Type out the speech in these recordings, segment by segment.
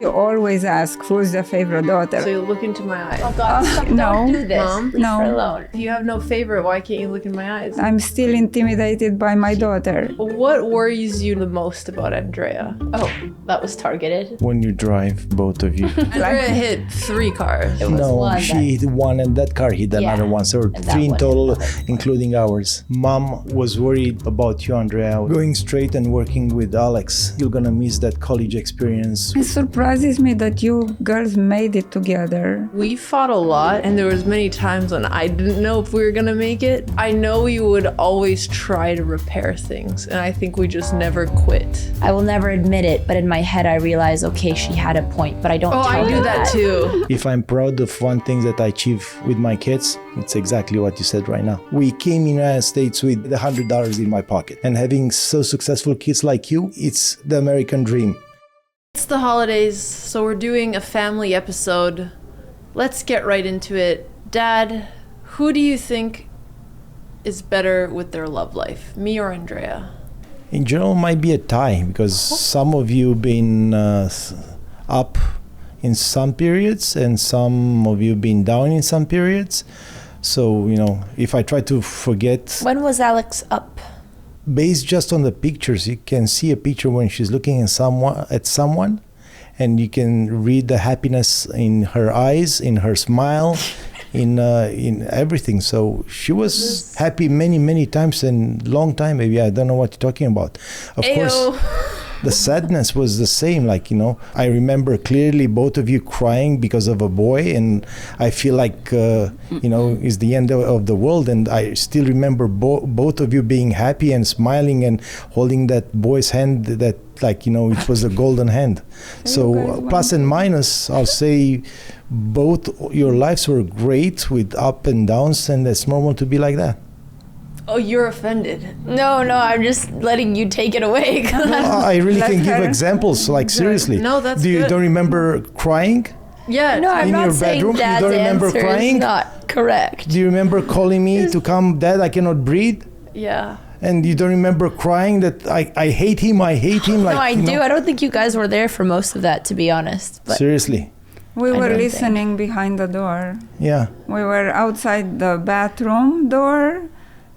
You always ask, who's the favorite daughter? So you look into my eyes. Oh God, stop, no. don't do this. Mom? Leave No. her alone. If you have no favorite, why can't you look in my eyes? I'm still intimidated by my daughter. What worries you the most about Andrea? Oh, that was targeted. When you drive, both of you. Andrea hit 3 cars. It was No, one she hit one and that car hit another one. So and that 3 in one total, hit another. including ours. Mom was worried about you, Andrea. Going straight and working with Alex, you're gonna miss that college experience. It surprises me that you girls made it together. We fought a lot, and there was many times when I didn't know if we were gonna make it. I know you would always try to repair things, and I think we just never quit. I will never admit it, but in my head I realize, okay, she had a point, but I don't Oh, tell I her do that too. If I'm proud of one thing that I achieve with my kids, it's exactly what you said right now. We came in the United States with $100 in my pocket, and having so successful kids like you, it's the American dream. It's the holidays, so we're doing a family episode. Let's get right into it. Dad, who do you think is better with their love life, me or Andrea? In general, might be a tie because some of you been up in some periods and some of you been down in some periods. So, if I try to forget, When was Alex up? based just on the pictures, you can see a picture when she's looking at someone, and you can read the happiness in her eyes, in her smile, in everything. So she was happy many times and long time. Maybe I don't know what you're talking about. Of course, the sadness was the same. I remember clearly both of you crying because of a boy, and I feel like it's the end of the world. And I still remember both of you being happy and smiling and holding that boy's hand that it was a golden hand. So plus and minus, I'll say both your lives were great with up and downs, and it's normal to be like that. Oh, you're offended. No, I'm just letting you take it away. I really can give examples, seriously. No, that's You good. don't remember crying? Yeah. No, I'm In not your saying bedroom, you Dad's don't remember answer crying? is not correct. Do you remember calling me to come, Dad, I cannot breathe? Yeah. And you don't remember crying that I hate him, I hate him? No, I do. I don't think you guys were there for most of that, to be honest. But Seriously. We I were don't listening behind the door. Yeah. We were outside the bathroom door.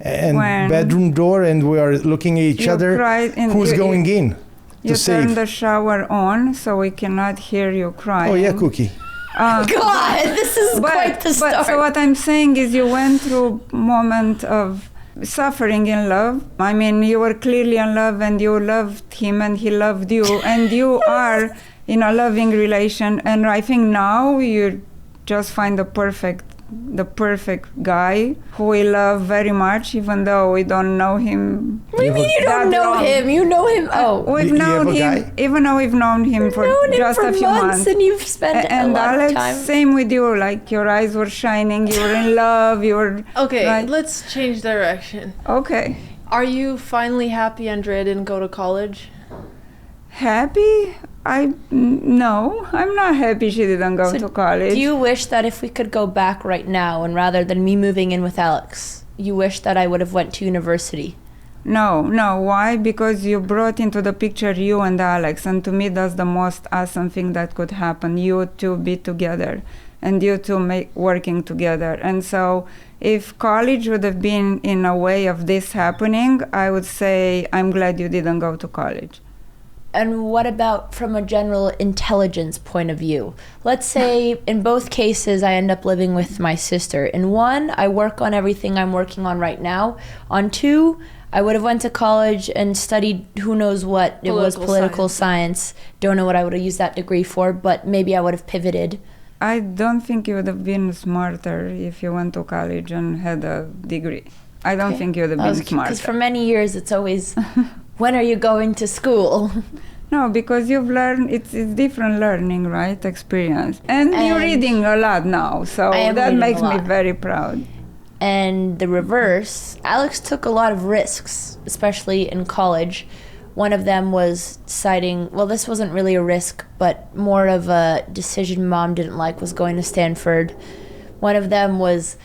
And When bedroom door, and we are looking at each you other. cried and Who's going in You to save? turned the shower on so we cannot hear you crying. Oh, yeah, Cookie. God, this is quite the start. But so what I'm saying is you went through moment of suffering in love. I mean, you were clearly in love and you loved him and he loved you and you are in a loving relation. And I think now you just find the perfect guy who we love very much, even though we don't know him. What do you mean you don't know him? You know him. Oh, We've You known have a him, guy? even though we've known him for known him just for a few months. and you've spent a And lot Alex, of time. same with you. Your eyes were shining. You were in love. You were Okay, let's change direction. okay. Are you finally happy Andrea didn't go to college? Happy? No, I'm not happy she didn't go to college. Do you wish that if we could go back right now, and rather than me moving in with Alex, you wish that I would have went to university? No. Why? Because you brought into the picture you and Alex, and to me that's the most awesome thing that could happen. You two be together, and you two working together. And so, if college would have been in a way of this happening, I would say I'm glad you didn't go to college. And what about from a general intelligence point of view? Let's say in both cases I end up living with my sister. In one, I work on everything I'm working on right now. On two, I would have went to college and studied who knows what. It was political science. Don't know what I would have used that degree for, but maybe I would have pivoted. I don't think you would have been smarter if you went to college and had a degree. I don't think you would have been smarter. Because for many years it's always, when are you going to school? No, because you've learned, it's different learning, right? Experience. And you're reading a lot now, so that makes me very proud. And the reverse, Alex took a lot of risks, especially in college. One of them was deciding, well, this wasn't really a risk, but more of a decision Mom didn't like, was going to Stanford. One of them was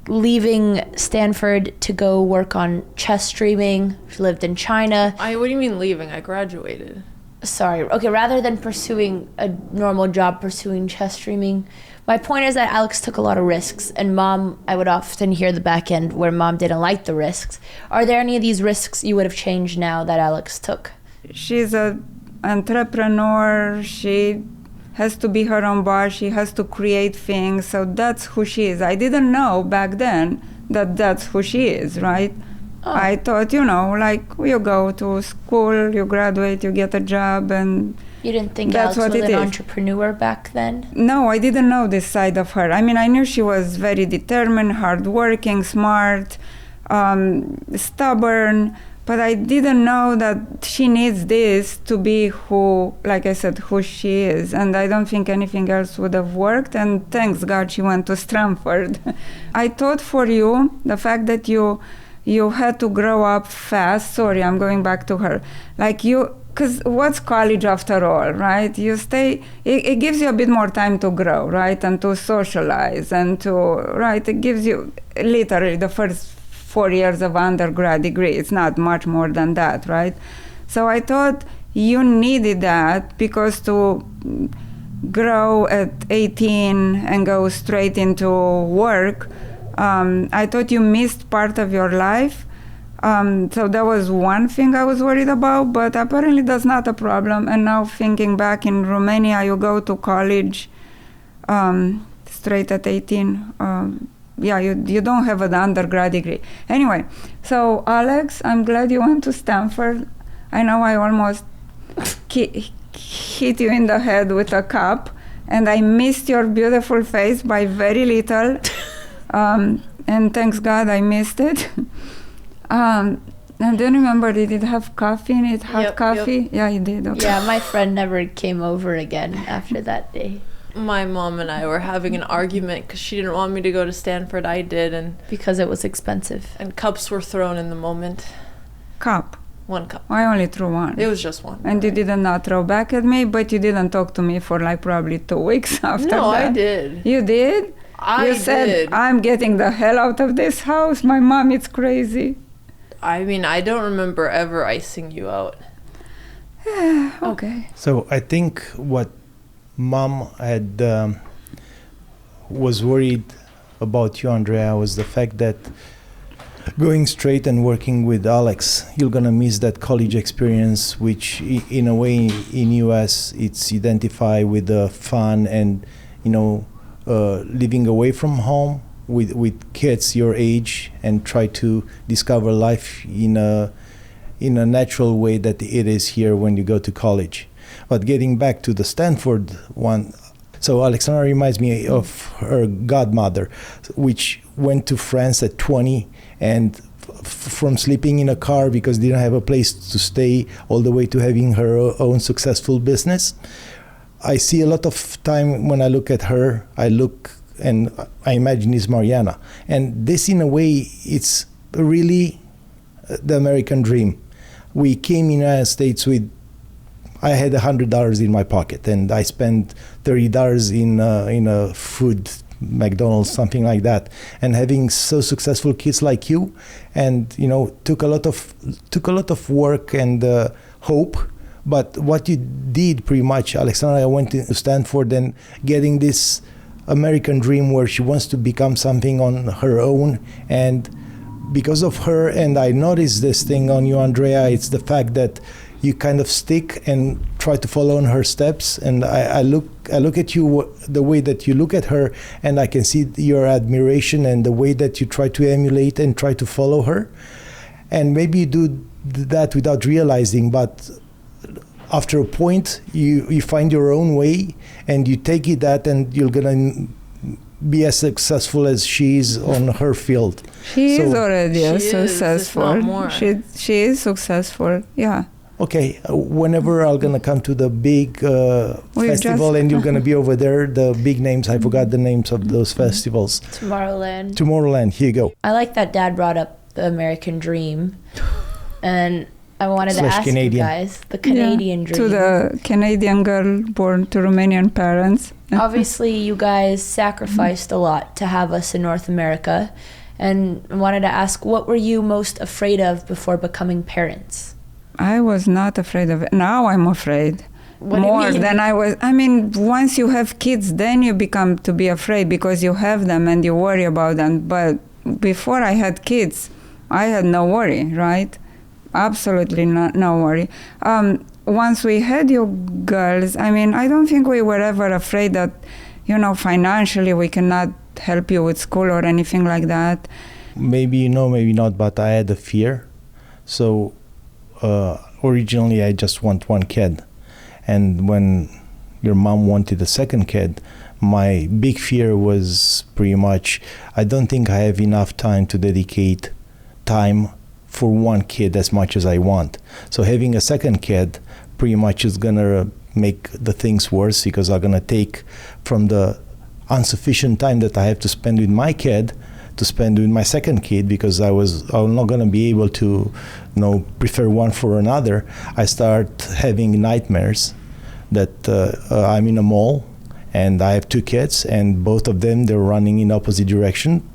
leaving Stanford to go work on chess streaming. She lived in China. What do you mean leaving? I graduated. sorry. Okay, rather than pursuing a normal job, pursuing chess streaming, my point is that Alex took a lot of risks, and Mom, I would often hear the back end where Mom didn't like the risks. Are there any of these risks you would have changed now that Alex took? She's an entrepreneur. She has to be her own boss. She has to create things. So that's who she is. I didn't know back then that that's who she is, right? Oh. I thought, like you go to school, you graduate, you get a job, and You didn't think that's Alex what was it an is. entrepreneur back then? No, I didn't know this side of her. I mean, I knew she was very determined, hardworking, smart, stubborn, but I didn't know that she needs this to be who, like I said, who she is. And I don't think anything else would have worked. And thanks God she went to Stanford. I thought for you, the fact that you had to grow up fast. Sorry, I'm going back to her. Because what's college after all, right? You stay, it gives you a bit more time to grow, right? And to socialize right? It gives you literally the first 4 years of undergrad degree. It's not much more than that, right? So I thought you needed that because to grow at 18 and go straight into work, I thought you missed part of your life. So that was one thing I was worried about, but apparently that's not a problem. And now thinking back, in Romania, you go to college straight at 18. You don't have an undergrad degree. Anyway, so Alex, I'm glad you went to Stanford. I know I almost hit you in the head with a cup, and I missed your beautiful face by very little. And thanks God I missed it. And then remember, did it have coffee in it? Hot coffee? Yep. Yeah, it did. Okay. Yeah, my friend never came over again after that day. My mom and I were having an argument because she didn't want me to go to Stanford. I did, and because it was expensive. And cups were thrown in the moment. Cup? One cup. I only threw one. It was just one. And you did not throw back at me, but you didn't talk to me for probably 2 weeks after that. No, I did. You did? You said, I'm getting the hell out of this house. My mom is crazy. I mean, I don't remember ever icing you out. Okay. So I think what Mom had was worried about you, Andrea, was the fact that going straight and working with Alex, you're gonna miss that college experience, which in a way in US it's identify with the fun and living away from home with kids your age and try to discover life in a natural way that it is here when you go to college. But getting back to the Stanford one, so Alexandra reminds me of her godmother, which went to France at 20 and from sleeping in a car because didn't have a place to stay all the way to having her own successful business. I see a lot of time when I look at her, I look and I imagine it's Mariana. And this in a way, it's really the American dream. We came in the United States with, I had $100 in my pocket and I spent $30 in a food, McDonald's, something like that. And having so successful kids like you, and took a lot of work and hope. But what you did pretty much, Alexandra went to Stanford and getting this American dream where she wants to become something on her own. And because of her, and I noticed this thing on you, Andrea, it's the fact that you kind of stick and try to follow in her steps. And I look at you, the way that you look at her, and I can see your admiration and the way that you try to emulate and try to follow her. And maybe you do that without realizing, but after a point, you find your own way and you take it that, and you're gonna be as successful as she is on her field. She is already successful. If not more. She is successful, yeah. Okay, whenever I'm gonna come to the big festival and you're gonna be over there, the big names, I forgot the names of those festivals. Tomorrowland, here you go. I like that Dad brought up the American dream. And I wanted to ask Canadian. you guys, the Canadian dream. To the Canadian girl born to Romanian parents. Obviously, you guys sacrificed a lot to have us in North America. And I wanted to ask, what were you most afraid of before becoming parents? I was not afraid of it. Now I'm afraid. What do you More mean? than I was. I mean, once you have kids, then you become to be afraid because you have them and you worry about them. But before I had kids, I had no worry, right? Absolutely no worry. Once we had you girls, I mean, I don't think we were ever afraid that, financially we cannot help you with school or anything like that. Maybe maybe not, but I had a fear. So originally I just want one kid. And when your mom wanted a second kid, my big fear was pretty much, I don't think I have enough time to dedicate time for one kid as much as I want. So having a second kid pretty much is gonna make the things worse because I'm gonna take from the insufficient time that I have to spend with my kid to spend with my second kid because I'm not gonna be able to prefer one for another. I start having nightmares that I'm in a mall and I have two kids and both of them, they're running in opposite direction.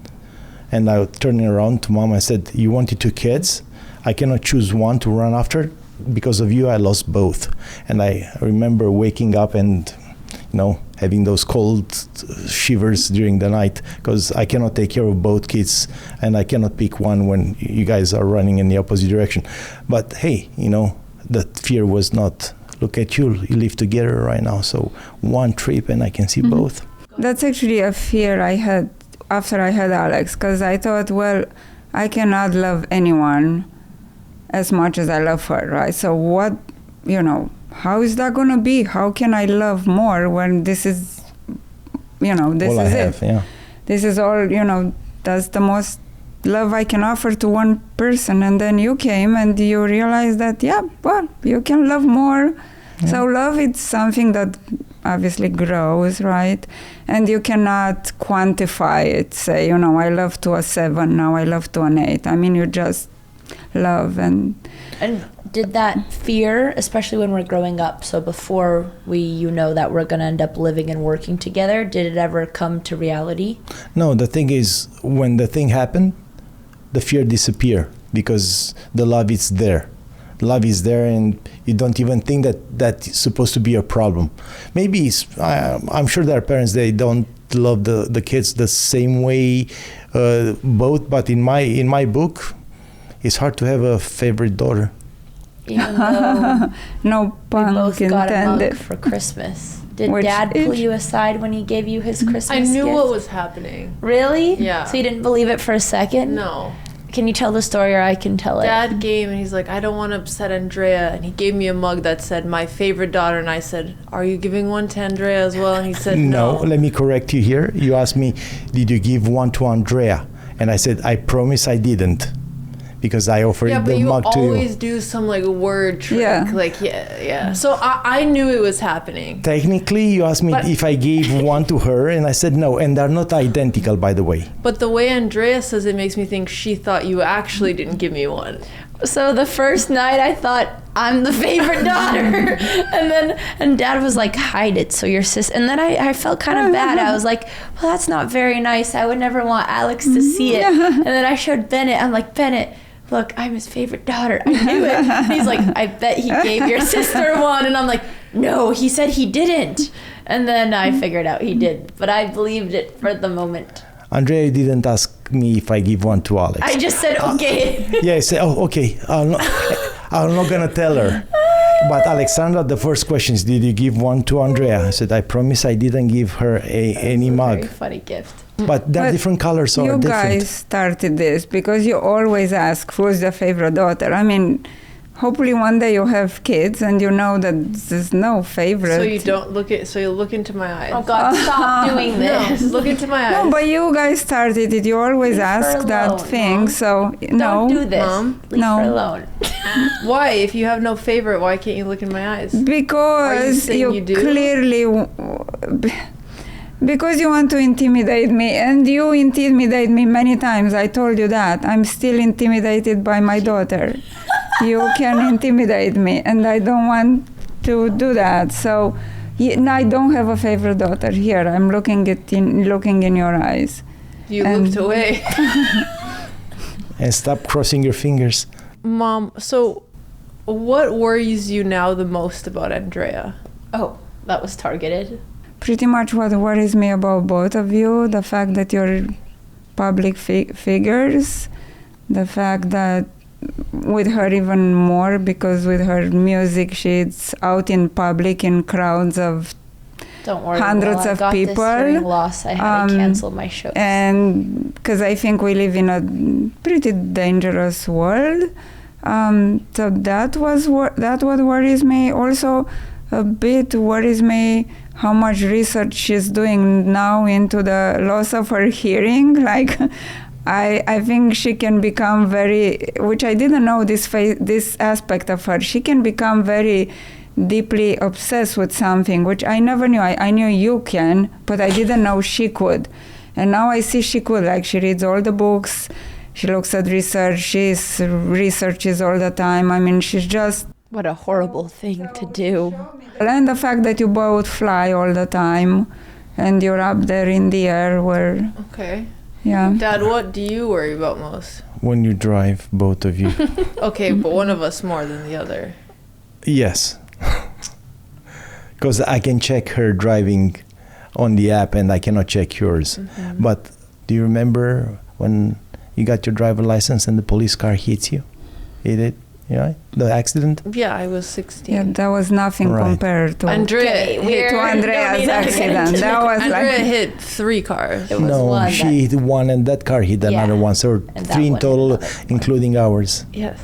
And I turning around to mom, I said, you wanted two kids? I cannot choose one to run after. Because of you, I lost both. And I remember waking up and, having those cold shivers during the night because I cannot take care of both kids and I cannot pick one when you guys are running in the opposite direction. But hey, the fear was not, look at you live together right now. So one trip and I can see both. That's actually a fear I had after I had Alex, because I thought, well, I cannot love anyone as much as I love her, right? So what, how is that going to be? How can I love more when this is, this all is I it? have, yeah. This is all, that's the most love I can offer to one person. And then you came and you realized that, you can love more. Yeah. So love is something that obviously grows, right? And you cannot quantify it, say, I love to a 7, now I love to an 8. I mean, you just love. And did that fear, especially when we're growing up, so before we that we're going to end up living and working together, did it ever come to reality? No, the thing is, when the thing happened, the fear disappeared because the love is there. Love is there and you don't even think that that's supposed to be a problem. Maybe I'm sure there are parents, they don't love the kids the same way both, but in my book, it's hard to have a favorite daughter. Even though no pun we both got a intended. mug for Christmas. Did Which Dad pull is- you aside when he gave you his Christmas I knew gift? what was happening. Really? Yeah. So you didn't believe it for a second? No. Can you tell the story or I can tell it? Dad came and he's like, I don't want to upset Andrea. And he gave me a mug that said, my favorite daughter. And I said, are you giving one to Andrea as well? And he said, no. Let me correct you here. You asked me, did you give one to Andrea? And I said, I promise I didn't. Because I offered Yeah, but the you mug to you. always do some word trick. Yeah. Yeah. So I knew it was happening. Technically, you asked me But- if I gave one to her, and I said no. And they're not identical, by the way. But the way Andrea says it makes me think she thought you actually didn't give me one. So the first night I thought I'm the favorite daughter, and Dad was like, hide it so your sis. And then I felt kind of bad. I was like, well, that's not very nice. I would never want Alex to see it. And then I showed Bennett. I'm like, Bennett, look, I'm his favorite daughter. I knew it. And he's like, I bet he gave your sister one. And I'm like, no, he said he didn't. And then I figured out he did, but I believed it for the moment. Andrea didn't ask me if I give one to Alex. I just said okay. Yeah, I said, oh, okay. I'm not going to tell her. But Alexandra, the first question is, did you give one to Andrea? I said, I promise I didn't give her any mug. Very funny gift. But they're But different colors, so you different. guys started this because you always ask who's the favorite daughter. I mean, hopefully one day you have kids and you know that there's no favorite. So you don't so you look into my eyes. Oh God, stop doing this. No, look into my eyes. No, but you guys started it. You always Leave her ask that alone, thing. Mom. So Don't no, do this. Mom? Leave No. her alone. Why? If you have no favorite, why can't you look in my eyes? Are you because saying you you do? clearly. Because you want to intimidate me, and you intimidate me many times. I told you that. I'm still intimidated by my daughter. You can intimidate me, and I don't want to do that. So I don't have a favorite daughter. Here, I'm looking in your eyes. You And- looked away. And stop crossing your fingers. Mom, so What worries you now the most about Andrea? Oh, that was targeted. Pretty much what worries me about both of you, the fact that you're public figures, the fact that with her even more, because with her music she's out in public in crowds of Don't worry, hundreds I of got people. This hearing loss. I had to cancel my shows. And because I think we live in a pretty dangerous world. So that what worries me. Also, a bit worries me how much research she's doing now into the loss of her hearing. Like, I think she can become very, which I didn't know this aspect of her. She can become very deeply obsessed with something, which I never knew. I knew you can, but I didn't know she could. And now I see she could. Like, she reads all the books, she looks at research, she researches all the time. I mean, she's just... What a horrible thing to do. And the fact that you both fly all the time and you're up there in the air where... Okay. Yeah. Dad, what do you worry about most? When you drive, both of you. Okay, but one of us more than the other. Yes. Because I can check her driving on the app and I cannot check yours. Mm-hmm. But do you remember when you got your driver license and the police car hits you? Hit it? Yeah, the accident? Yeah, I was 16. Yeah, that was nothing Right. compared to Andrea to Andrea's accident. That was Andrea like... hit 3 cars. It was No, one she hit one and that car hit another one. So And that 3 in one hit total, another one. including ours. Yes.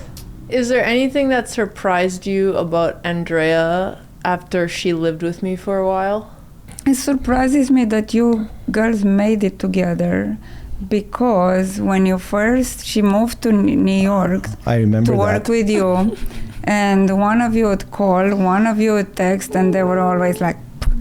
Is there anything that surprised you about Andrea after she lived with me for a while? It surprises me that you girls made it together, because when she moved to New York I remember to work that. with you, and one of you would call, one of you would text, and they were always like,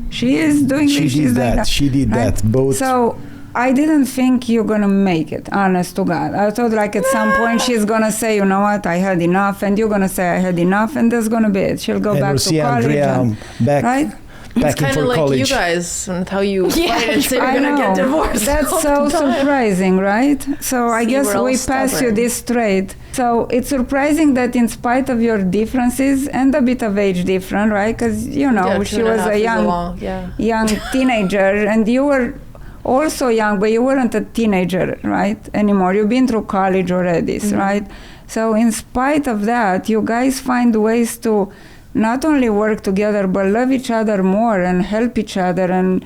she is doing She this, she's did doing that. She did right? that. Both. So I didn't think you're gonna make it, honest to God. I thought like at some point she's gonna say, you know what, I had enough, and you're gonna say I had enough, and that's gonna be it. She'll go and back we'll to see college. Andrea back, Right? It's back in kind for of like college. you guys and how you Yeah, fight and say I you're going to get know. divorced. That's all so the time. surprising, right? So I See, guess we're all we pass you stubborn. this straight. So it's surprising that in spite of your differences and a bit of age difference, right? Because, you know, Yeah, she 2.5 was a is young, long, yeah. young teenager, and you were also young, but you weren't a teenager, right, anymore. You've been through college already, right? So in spite of that, you guys find ways to not only work together, but love each other more and help each other and,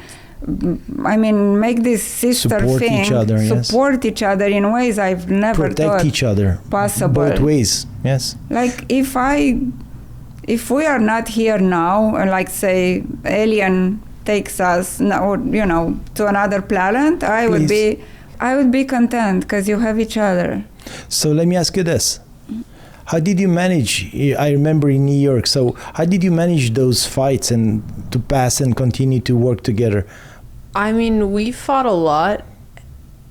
I mean, make this sister Support thing, each other, yes. support each other in ways I've never Protect thought each other. possible. Both ways. Yes. Like if we are not here now, and like say alien takes us now, you know, to another planet, I would be content because you have each other. So let me ask you this. How did you manage, I remember in New York, so how did you manage those fights and to pass and continue to work together? I mean, we fought a lot,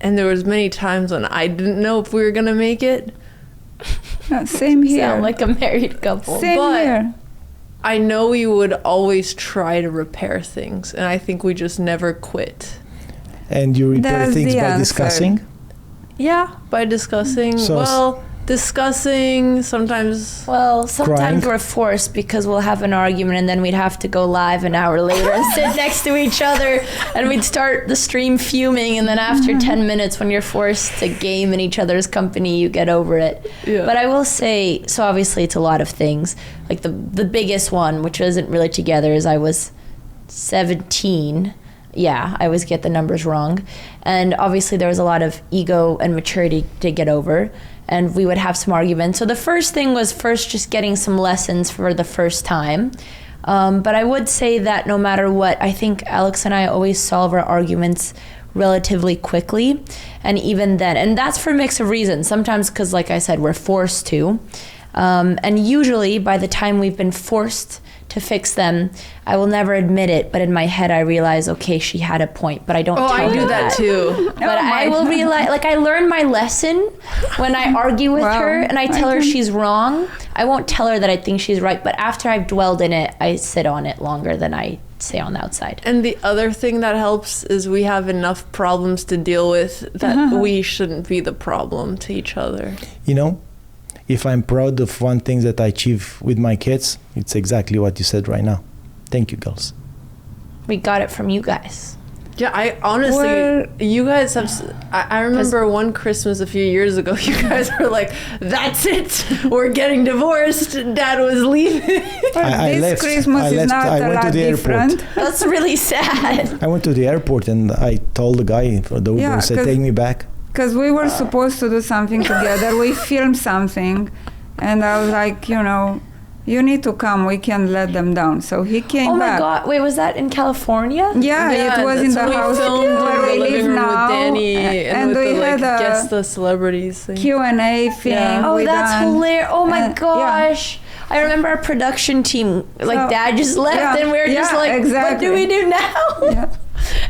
and there was many times when I didn't know if we were going to make it. Same here. Sound like a married couple. Same but- here. I know we would always try to repair things, and I think we just never quit. And you repair That's things the by answer. discussing? Yeah, by discussing. So- Discussing, sometimes... Well, sometimes Crying? we're forced because we'll have an argument and then we'd have to go live an hour later and sit next to each other and we'd start the stream fuming, and then after 10 minutes when you're forced to game in each other's company, you get over it. Yeah. But I will say, so obviously it's a lot of things. Like the biggest one, which isn't really together, is I was 17. Yeah, I always get the numbers wrong. And obviously there was a lot of ego and maturity to get over. And we would have some arguments. So the first thing was just getting some lessons for the first time. But I would say that no matter what, I think Alex and I always solve our arguments relatively quickly. And even then, and that's for a mix of reasons. Sometimes because, like I said, we're forced to. And usually by the time we've been forced to fix them, I will never admit it, but in my head I realize, okay, she had a point, but I don't tell I her do that too. But I will realize, like, I learned my lesson when I argue with Wow. her and I tell her she's wrong. I won't tell her that I think she's right, but after I've dwelled in it, I sit on it longer than I say on the outside. And the other thing that helps is we have enough problems to deal with that we shouldn't be the problem to each other. You know, if I'm proud of one thing that I achieve with my kids, it's exactly what you said right now. Thank you, girls. We got it from you guys. Yeah, I honestly, you guys have. I remember one Christmas a few years ago. You guys were like, "That's it, we're getting divorced." Dad was leaving. I this left. Christmas I is left. not I a went to lot the different. airport. That's really sad. I went to the airport and I told the guy for the Uber, Yeah, said, "Take me back." Because we were supposed to do something together. We filmed something, and I was like, you need to come. We can't let them down. So he came Oh my back. God! Wait, was that in California? Yeah, it was in the that's when house we filmed where in we the live living room now, with Danny and with we the had a guess the celebrities thing. Q&A thing. Yeah. Oh, we that's done. hilarious! Oh my Yeah. gosh! I remember our production team, like So, Dad just left, yeah, and we were just yeah, like, exactly. "What do we do now?" Yeah.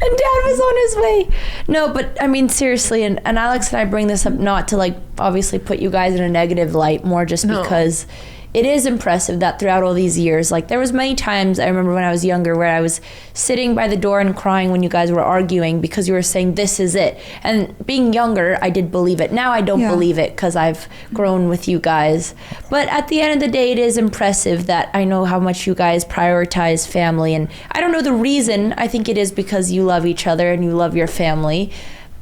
And Dad was on his way. No, but I mean, seriously, and Alex and I bring this up not to like obviously put you guys in a negative light, more just No. because it is impressive that throughout all these years, like there was many times I remember when I was younger where I was sitting by the door and crying when you guys were arguing because you were saying this is it. And being younger, I did believe it. Now I don't Yeah. believe it because I've grown with you guys. But at the end of the day, it is impressive that I know how much you guys prioritize family. And I don't know the reason. I think it is because you love each other and you love your family.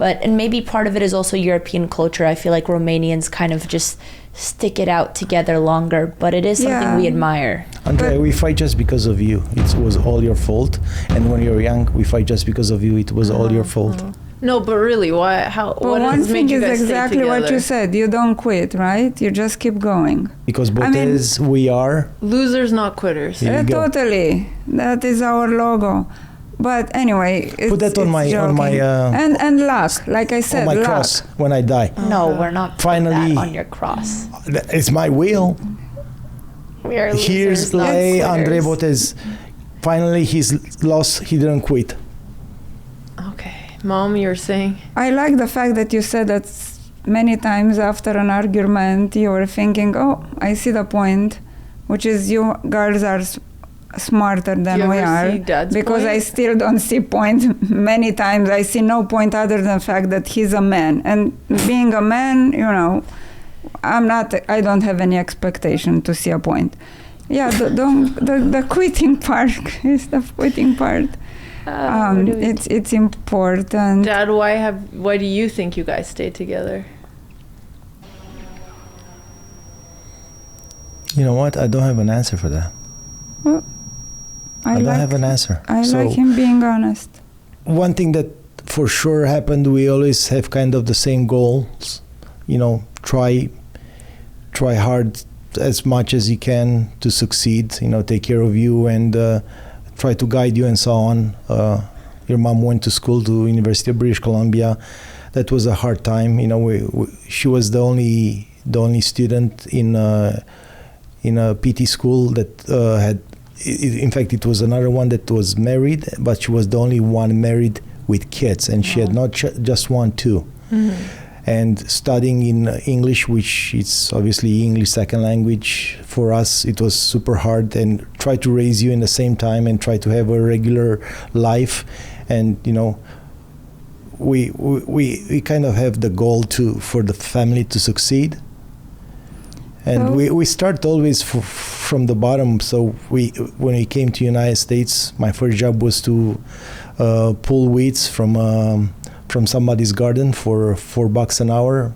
And maybe part of it is also European culture. I feel like Romanians kind of just stick it out together longer, but it is something Yeah. we admire. Andrea, we fight just because of you. It was all your fault. And when you're young, we fight just because of you. It was all your fault. No, but really, why? How? But what one has thing made you is guys exactly stay what together? you said. You don't quit, right? You just keep going. Because I mean- Botez, we are. Losers, not quitters. Here you go. Totally. That is our logo. But anyway, Put that on it's my- on my, joking. and luck, like I said, On my luck. cross when I die. No, we're not putting Finally- that on your cross. It's my will. We are losers, Here's not Lay Andrea quitters. Botez. Finally, he's lost. He didn't quit. Okay, Mom, you're saying. I like the fact that you said that many times after an argument, you were thinking, "Oh, I see the point," which is you girls are smarter than You we ever are. see Dad's Because point? I still don't see point. Many times I see no point other than the fact that he's a man, and being a man, I don't have any expectation to see a point. Yeah, the quitting part is the quitting part. It's important. Dad, why do you think you guys stay together? You know what? I don't have an answer for that. Well, I don't have an answer. I So like him being honest. one thing that for sure happened, we always have kind of the same goals. Try hard as much as you can to succeed. Take care of you and try to guide you and so on. Your mom went to school to University of British Columbia. That was a hard time. She was the only student in a PT school that had. In fact, it was another one that was married, but she was the only one married with kids, and she had not just one, two. Mm-hmm. And studying in English, which is obviously English second language for us, it was super hard. And try to raise you in the same time and try to have a regular life, and we kind of have the goal for the family to succeed. And we start always from the bottom. So when we came to United States, my first job was to pull weeds from somebody's garden for $4 an hour.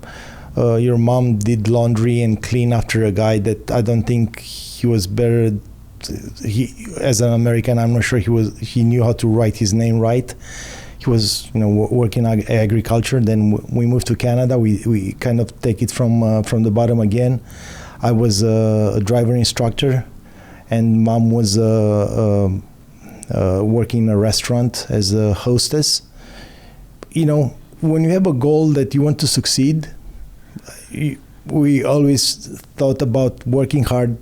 Your mom did laundry and clean after a guy that I don't think he was better. As an American, I'm not sure he knew how to write his name right. He was working agriculture. Then we moved to Canada. We kind of take it from the bottom again. I was a driver instructor, and Mom was working in a restaurant as a hostess. When you have a goal that you want to succeed, we always thought about working hard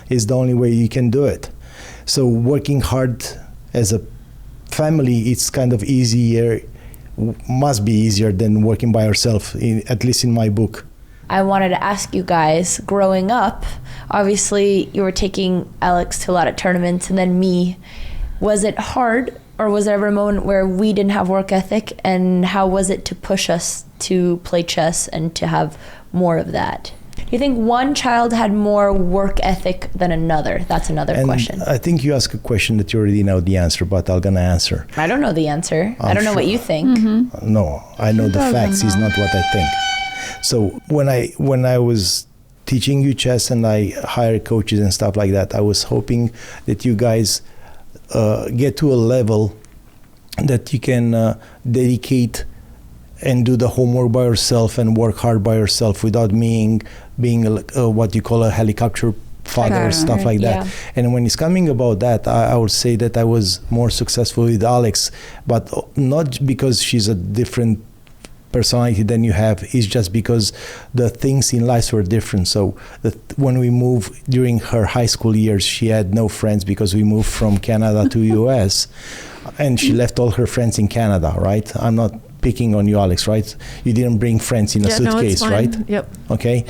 is the only way you can do it. So working hard as a family, it's kind of easier, must be easier than working by yourself, at least in my book. I wanted to ask you guys, growing up, obviously you were taking Alex to a lot of tournaments and then me. Was it hard, or was there ever a moment where we didn't have work ethic, and how was it to push us to play chess and to have more of that? you think one child had more work ethic than another? That's another question. I think you asked a question that you already know the answer, but I'm gonna answer. I don't know the answer. I don't know what you think. No, I know the facts. It's not what I think. So when I was teaching you chess and I hired coaches and stuff like that, I was hoping that you guys get to a level that you can dedicate and do the homework by yourself and work hard by yourself without being what you call a helicopter father or stuff like that. Yeah. And when it's coming about that, I would say that I was more successful with Alex, but not because she's a different personality than you have. It's just because the things in life were different. So when we moved during her high school years, she had no friends because we moved from Canada to US, and she left all her friends in Canada, right? I'm not picking on you, Alex, right? You didn't bring friends in a suitcase, right? Yep. Okay.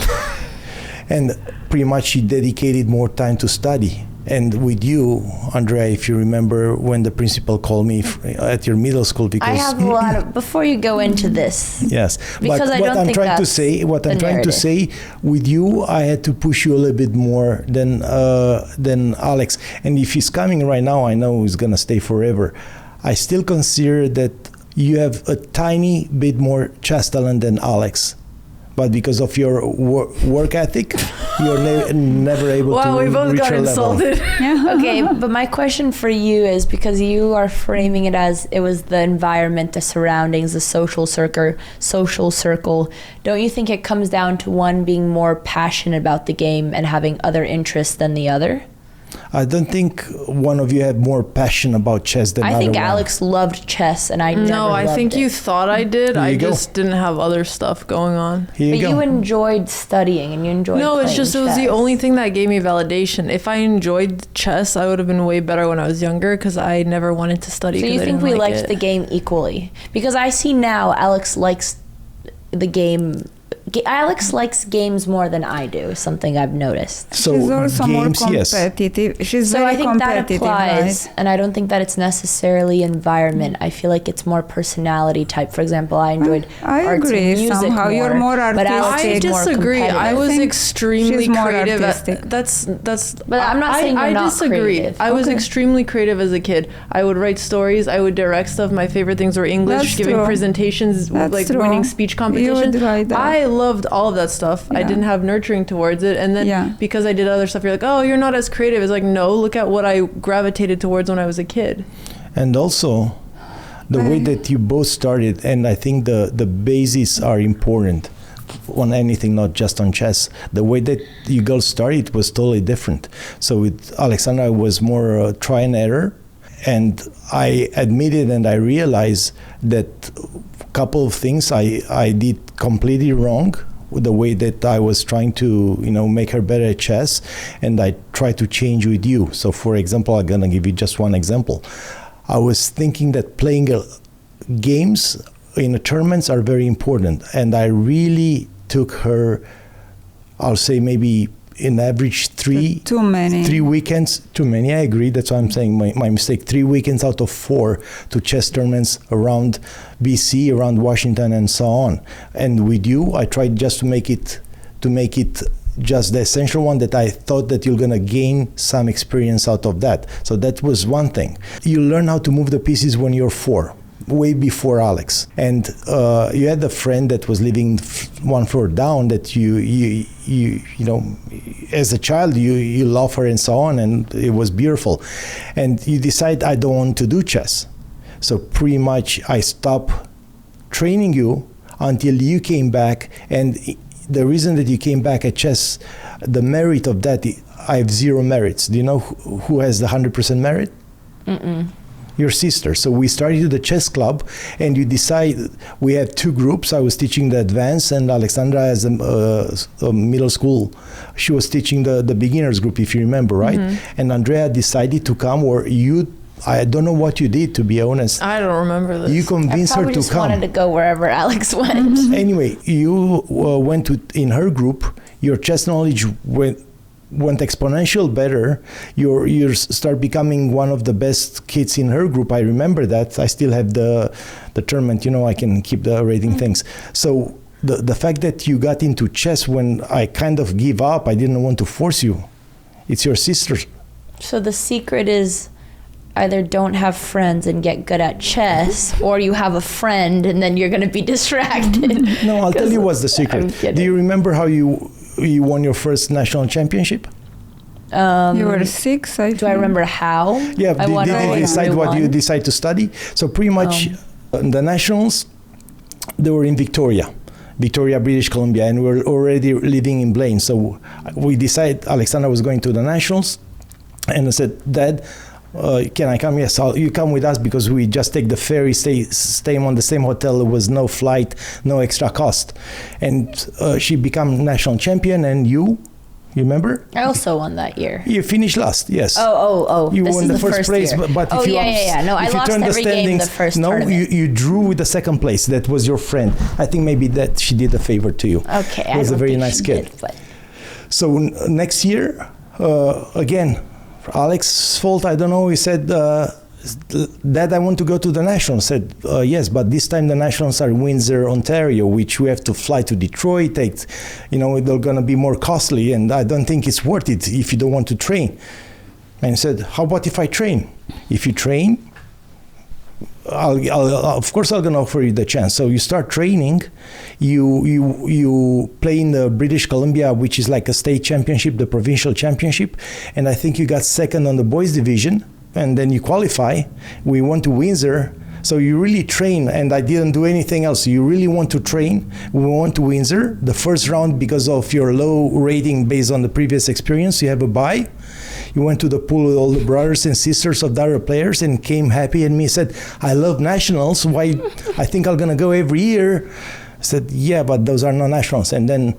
And pretty much she dedicated more time to study. And with you, Andrea, if you remember when the principal called me at your middle school, because I have a lot of, before you go into this. Yes, because but I don't think that's what I'm trying to say, with you, I had to push you a little bit more than Alex. And if he's coming right now, I know he's gonna stay forever. I still consider that you have a tiny bit more chess talent than Alex. But because of your work ethic, you're never able to we both reach got a level. insulted. Okay, but my question for you is, because you are framing it as it was the environment, the surroundings, the social circle, don't you think it comes down to one being more passionate about the game and having other interests than the other? I don't think one of you had more passion about chess than I the think other one. Alex loved chess, and I never No, I loved think it. you thought I did. Here you I go. just didn't have other stuff going on. Here But you you go. enjoyed studying and you enjoyed No, it's playing just it was the chess. only thing that gave me validation. If I enjoyed chess, I would have been way better when I was younger because I never wanted to study. So you 'cause I think didn't we like liked it. the game equally? Because I see now Alex likes the game. Alex likes games more than I do, something I've noticed. So She's also more games, yes. competitive. She's So very I think that competitive, applies, right? and I don't think that it's necessarily environment. I feel like it's more personality type. For example, I enjoyed I arts agree and music somehow. more, You're more but Alex I is more disagree. competitive. I was think extremely she's more creative. artistic. That's. But I'm not saying you're I not disagree. creative. I was Okay. extremely creative as a kid. I would write stories. I would direct stuff. My favorite things were English, That's giving true. presentations, That's like true. winning speech You competitions. would write that. I loved all of that stuff. I Yeah. didn't have nurturing towards it, and then Yeah. because I did other stuff, you're like, oh, you're not as creative. It's like, no, look at what I gravitated towards when I was a kid. And also, the way that you both started, and I think the bases are important on anything, not just on chess. The way that you girls started was totally different. So with Alexandra, it was more try and error. And I admitted and I realized that a couple of things I did completely wrong with the way that I was trying to, make her better at chess, and I tried to change with you. So for example, I'm gonna give you just one example. I was thinking that playing games in the tournaments are very important, and I really took her, I'll say maybe in average Too many. 3 weekends, too many, I agree, that's why I'm saying my mistake, 3 weekends out of 4 to chess tournaments around BC, around Washington and so on. And with you, I tried just to make it just the essential one that I thought that you're gonna gain some experience out of that. So that was one thing. You learn how to move the pieces when you're 4. Way before Alex, and you had a friend that was living one floor down that you as a child you love her and so on, and it was beautiful, and you decide I don't want to do chess, so pretty much I stopped training you until you came back. And the reason that you came back at chess, the merit of that, I have 0 merits. Do you know who has the 100% merit? Your sister. So we started the chess club, and you decide we have 2 groups. I was teaching the advanced, and Alexandra as a middle school, she was teaching the beginners group, if you remember, right? And Andrea decided to come, or I don't know what you did, to be honest. I don't remember this. You I convinced her probably to just come. wanted to go wherever Alex went. Anyway, you went in her group. Your chess knowledge went exponential better. You start becoming one of the best kids in her group. I remember that. I still have the tournament. I can keep the rating things. So the fact that you got into chess when I kind of give up, I didn't want to force you. It's your sister. So the secret is either don't have friends and get good at chess, or you have a friend and then you're going to be distracted. No, I'll tell you what's the secret. Do you remember how you won your first national championship? You were 6, I think. Do I remember how? Yeah, did you decide what you decide to study? So pretty much the nationals, they were in Victoria, British Columbia, and we were already living in Blaine. So we decided Alexandra was going to the nationals, and I said, Dad, can I come? Yes, you come with us, because we just take the ferry, stay on the same hotel. There was no flight, no extra cost. And she became national champion, and you remember? I also won that year. You finished last, yes. Oh. You this won is the first place, year. but if you No, I lost every game the first tournament. You drew with the second place. That was your friend. I think maybe that she did a favor to you. Okay, it was a very nice kid. So next year, again, for Alex's fault, I don't know, he said, Dad, I want to go to the Nationals. I said, yes, but this time the Nationals are in Windsor, Ontario, which we have to fly to Detroit. They're going to be more costly, and I don't think it's worth it if you don't want to train. And he said, how about if I train? If you train, of course I'm going to offer you the chance. So you start training, you play in the British Columbia, which is like a state championship, the provincial championship, and I think you got second on the boys division, and then you qualify. We went to Windsor, so you really train, and I didn't do anything else. You really want to train. We went to Windsor, the first round, because of your low rating based on the previous experience, you have a bye. You went to the pool with all the brothers and sisters of the other players and came happy, and me said, I love nationals. Why? I think I'm going to go every year. I said, yeah, but those are not nationals. And then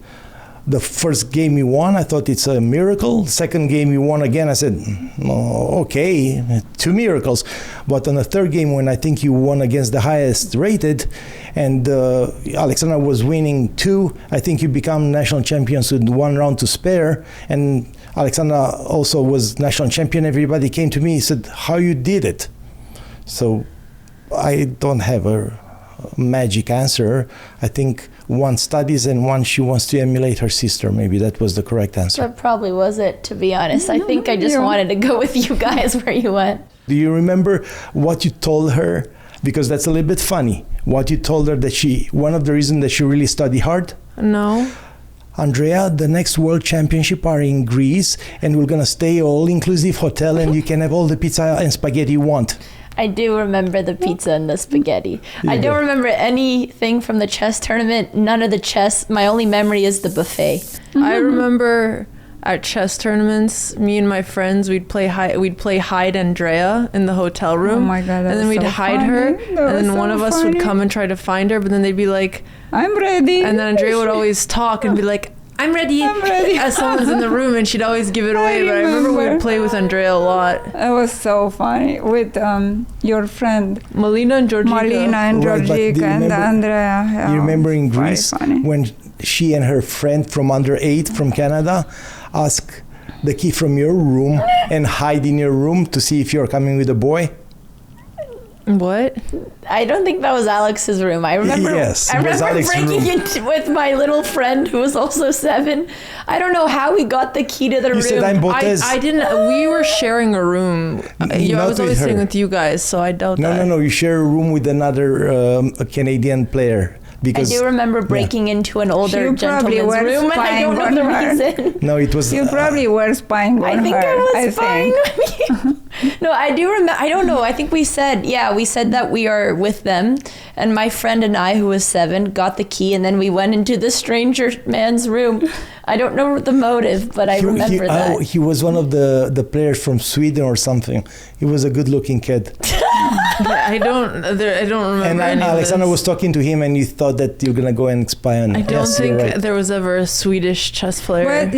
the first game you won, I thought it's a miracle. Second game you won again, I said, oh, okay, 2 miracles. But on the third game, when I think you won against the highest rated, and Alexandra was winning 2, I think you become national champions with 1 round to spare. And Alexandra also was national champion. Everybody came to me and said, how you did it? So I don't have a magic answer. I think one studies and one she wants to emulate her sister. Maybe that was the correct answer. That probably was it, to be honest. I think I just wanted to go with you guys where you went. Do you remember what you told her? Because that's a little bit funny. What you told her that one of the reasons that she really studied hard? No. Andrea, the next world championship are in Greece, and we're going to stay all-inclusive hotel, and you can have all the pizza and spaghetti you want. I do remember the pizza and the spaghetti. I don't remember anything from the chess tournament. None of the chess. My only memory is the buffet. I remember at chess tournaments, me and my friends, we'd play hide Andrea in the hotel room. Oh my God, and then we'd hide her, and then one of us would come and try to find her, but then they'd be like, I'm ready. and then Andrea would always talk and be like, I'm ready. As someone's in the room, and she'd always give it away. But I remember we would play with Andrea a lot. It was so funny with your friend Melina and Georgika. Right, and Andrea. Yeah, you remember in Greece when she and her friend from under 8 from Canada asked the key from your room and hide in your room to see if you're coming with a boy? What? I don't think that was Alex's room. I remember. Yes, I remember breaking into with my little friend who was also 7. I don't know how we got the key to the room. You said I'm Botez. I didn't. We were sharing a room. I was always staying with you guys, so I doubt that. No. You share a room with another a Canadian player. Because I do remember breaking into an older gentleman's room, and I don't know the reason. No, it was. You probably were spying on her. I think I was spying on you. No, I do remember. I don't know. I think we said that we are with them, and my friend and I, who was 7, got the key, and then we went into the stranger man's room. I don't know the motive, but I remember that. He was one of the players from Sweden or something. He was a good-looking kid. I don't remember. And Alexandra was talking to him, and you thought that you're gonna go and spy on him. I don't think there was ever a Swedish chess player. But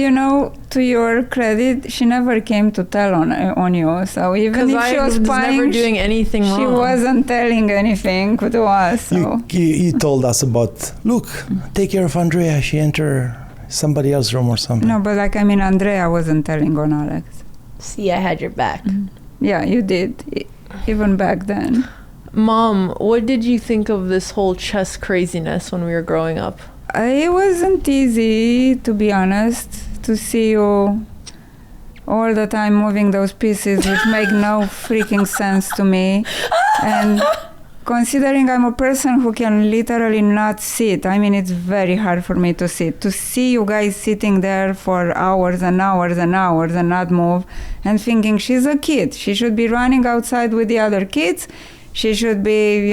to your credit, she never came to tell on you. So even if she was spying, never doing anything wrong. She wasn't telling anything to us. So. You told us about. Look, take care of Andrea. She entered somebody else's room or something. No, but Andrea wasn't telling on Alex. See, I had your back. Mm-hmm. Yeah, you did. Even back then. Mom, what did you think of this whole chess craziness when we were growing up? It wasn't easy, to be honest, to see you all the time moving those pieces, which make no freaking sense to me. And considering I'm a person who can literally not sit, I mean, it's very hard for me to sit. To see you guys sitting there for hours and hours and hours and not move, and thinking she's a kid. She should be running outside with the other kids. She should be,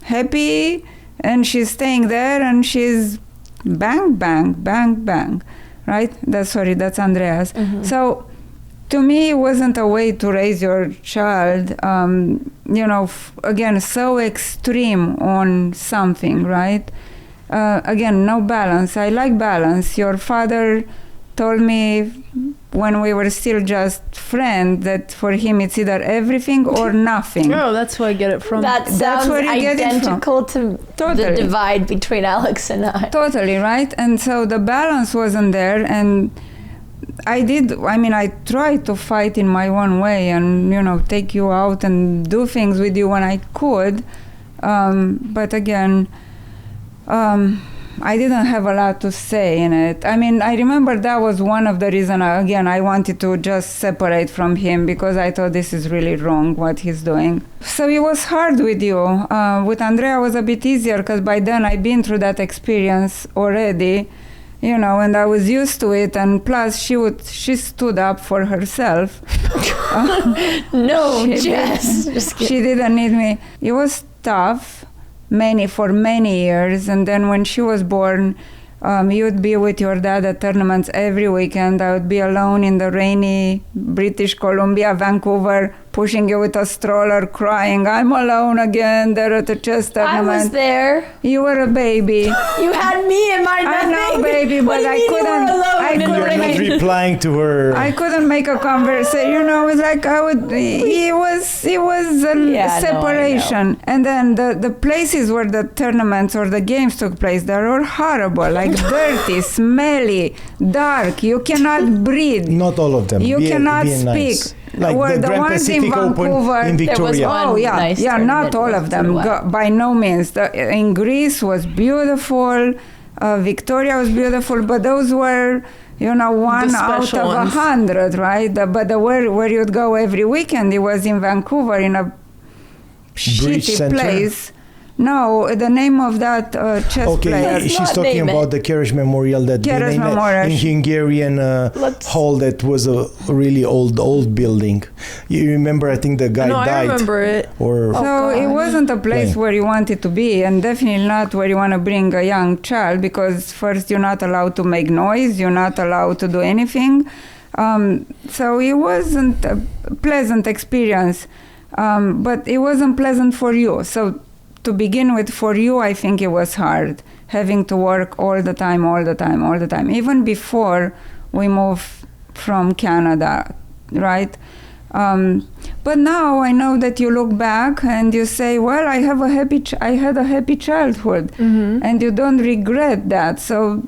happy. And she's staying there and she's bang, bang, bang, bang. Right? That's Andrea's. Mm-hmm. So to me, it wasn't a way to raise your child, again, so extreme on something, right? Again, no balance. I like balance. Your father told me when we were still just friends that for him it's either everything or nothing. Oh, that's who I get it from. That sounds where you get it from. identical to the divide between Alex and I. Totally, right? And so the balance wasn't there, and I tried to fight in my own way and, take you out and do things with you when I could. But again, I didn't have a lot to say in it. I mean, I remember that was one of the reasons, I wanted to just separate from him because I thought this is really wrong what he's doing. So it was hard with you. With Andrea, it was a bit easier because by then I'd been through that experience already, and I was used to it. And plus, she stood up for herself. No, Jess. She didn't need me. It was tough. For many years, and then when she was born, you'd be with your dad at tournaments every weekend. I would be alone in the rainy British Columbia, Vancouver, pushing you with a stroller, crying, I'm alone again, there at the chess tournament. I was there. You were a baby. You had me in my nothing. I know, baby, but I couldn't. You're not replying to her. I couldn't make a conversation. It's like it was a separation. And then the places where the tournaments or the games took place, they were horrible, like dirty, smelly, dark. You cannot breathe. Not all of them. You cannot speak. Nice. Like well, the Grand Pacific Open in Victoria. Not all of them. By no means. In Greece was beautiful. Victoria was beautiful, but those were, one out of 100, right? But where you'd go every weekend, it was in Vancouver in a shitty place. No, the name of that chess player. She's talking about the Keres Memorial that in Hungarian hall that was a really old building. You remember, I think the guy died. I remember it. It wasn't a place where you wanted to be, and definitely not where you want to bring a young child, because first you're not allowed to make noise, you're not allowed to do anything. So it wasn't a pleasant experience, but it wasn't pleasant for you. So to begin with, for you, I think it was hard, having to work all the time, even before we moved from Canada, right? But now I know that you look back and you say, well, I had a happy childhood, and you don't regret that. So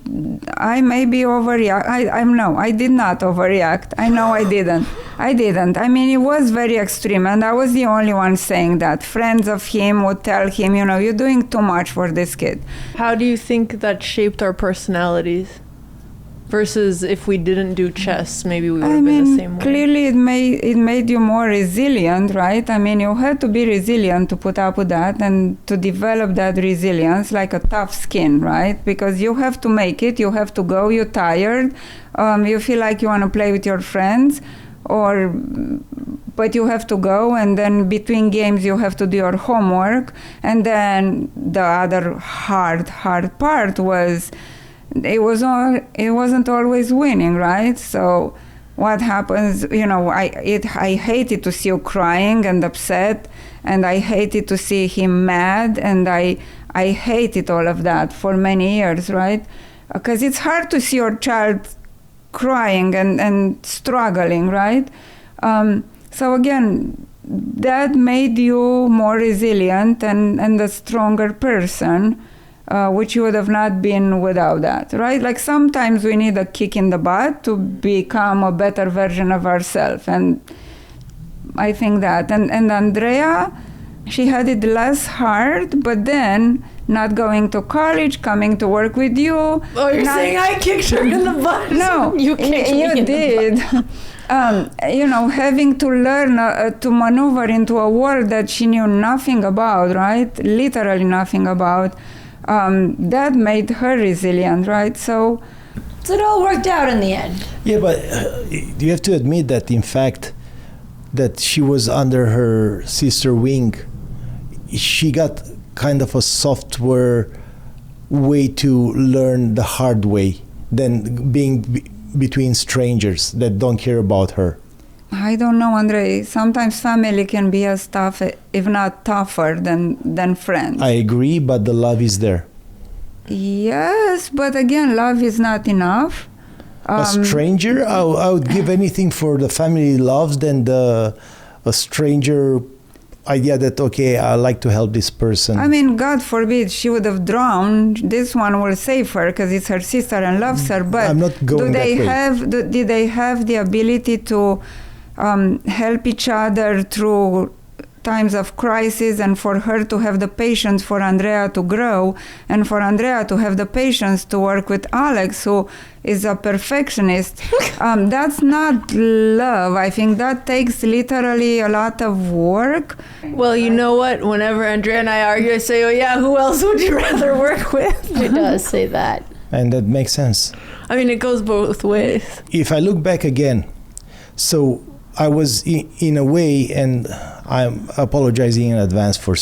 I maybe overreact. I did not overreact. I know I didn't. I mean, it was very extreme, and I was the only one saying that. Friends of him would tell him, you're doing too much for this kid. How do you think that shaped our personalities? Versus if we didn't do chess, maybe we would have been the same way. Clearly it made you more resilient, right? I mean, you had to be resilient to put up with that and to develop that resilience, like a tough skin, right? Because you have to make it, you have to go, you're tired, you feel like you want to play with your friends, but you have to go, and then between games you have to do your homework. And then the other hard part was, it wasn't always winning, right? So what happens, I hated to see you crying and upset, and I hated to see him mad, and I hated all of that for many years, right? Because it's hard to see your child crying and struggling, right? So again, that made you more resilient and a stronger person, which you would have not been without that, right? Like sometimes we need a kick in the butt to become a better version of ourselves. And I think that. And Andrea, she had it less hard, but then not going to college, coming to work with you. Oh, you're saying I kicked her in the butt? No, you kicked me in did. Having to learn to maneuver into a world that she knew nothing about, right? Literally nothing about. That made her resilient, right? So it all worked out in the end. Yeah, but you have to admit that, in fact, that she was under her sister wing. She got kind of a software way to learn the hard way than being between strangers that don't care about her. I don't know, Andrea. Sometimes family can be as tough, if not tougher, than friends. I agree, but the love is there. Yes, but again, love is not enough. A stranger, I would give anything for the family loves than a stranger idea that, okay, I like to help this person. I mean, God forbid she would have drowned. This one will save her because it's her sister and loves her. But I'm not going that way. Did they have the ability to help each other through times of crisis, and for her to have the patience for Andrea to grow, and for Andrea to have the patience to work with Alex, who is a perfectionist? That's not love. I think that takes literally a lot of work. Well, you know what? Whenever Andrea and I argue, I say, oh yeah, who else would you rather work with? She does say that. And that makes sense. I mean, it goes both ways. If I look back again, so I was in a way, and I'm apologizing in advance for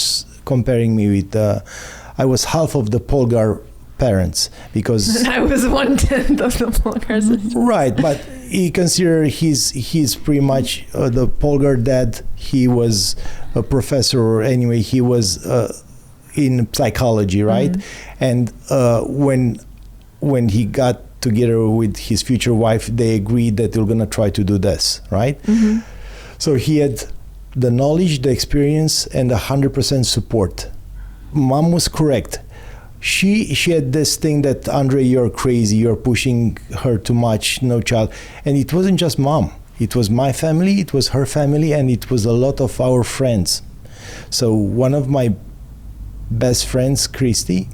comparing me with, I was half of the Polgar parents, because I was 1/10 of the Polgar sister. Right, but you consider he's pretty much the Polgar dad. He was a professor, or anyway, he was in psychology, right? And when he got together with his future wife, they agreed that they're going to try to do this, right? So he had the knowledge, the experience, and 100% support. Mom was correct. She had this thing that, Andre, you're crazy, you're pushing her too much, no child. And it wasn't just mom. It was my family, it was her family, and it was a lot of our friends. So one of my best friends, Christy,